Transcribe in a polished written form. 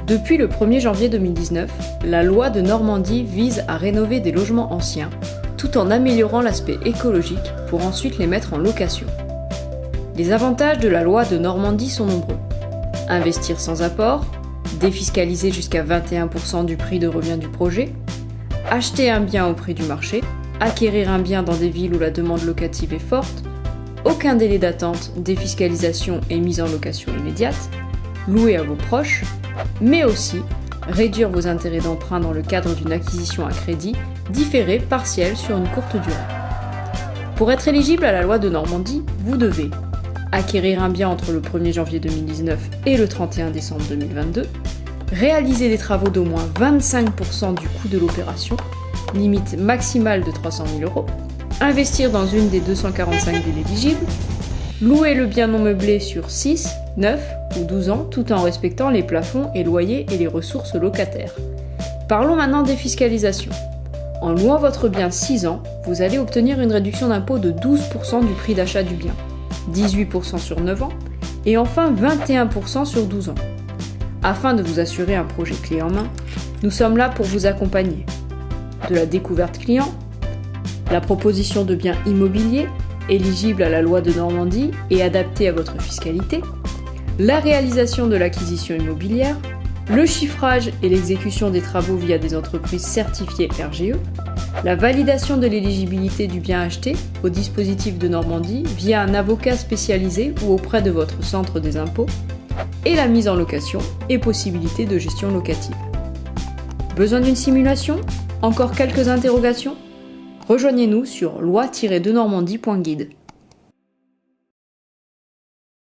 Depuis le 1er janvier 2019, la loi de Normandie vise à rénover des logements anciens, tout en améliorant l'aspect écologique pour ensuite les mettre en location. Les avantages de la loi de Normandie sont nombreux. Investir sans apport, défiscaliser jusqu'à 21% du prix de revient du projet, acheter un bien au prix du marché, acquérir un bien dans des villes où la demande locative est forte, aucun délai d'attente, défiscalisation et mise en location immédiate, louer à vos proches, mais aussi réduire vos intérêts d'emprunt dans le cadre d'une acquisition à crédit différée partielle sur une courte durée. Pour être éligible à la loi de Normandie, vous devez acquérir un bien entre le 1er janvier 2019 et le 31 décembre 2022, réaliser des travaux d'au moins 25% du coût de l'opération, limite maximale de 300 000 €, investir dans une des 245 villes éligibles, louer le bien non meublé sur 6, 9 ou 12 ans tout en respectant les plafonds et loyers et les ressources locataires. Parlons maintenant défiscalisation. En louant votre bien 6 ans, vous allez obtenir une réduction d'impôt de 12% du prix d'achat du bien, 18% sur 9 ans et enfin 21% sur 12 ans. Afin de vous assurer un projet clé en main, nous sommes là pour vous accompagner. De la découverte client, la proposition de biens immobiliers éligibles à la loi de Normandie et adaptés à votre fiscalité, la réalisation de l'acquisition immobilière, le chiffrage et l'exécution des travaux via des entreprises certifiées RGE, la validation de l'éligibilité du bien acheté au dispositif de Normandie via un avocat spécialisé ou auprès de votre centre des impôts, et la mise en location et possibilité de gestion locative. Besoin d'une simulation? Encore quelques interrogations? Rejoignez-nous sur loi-denormandie.guide.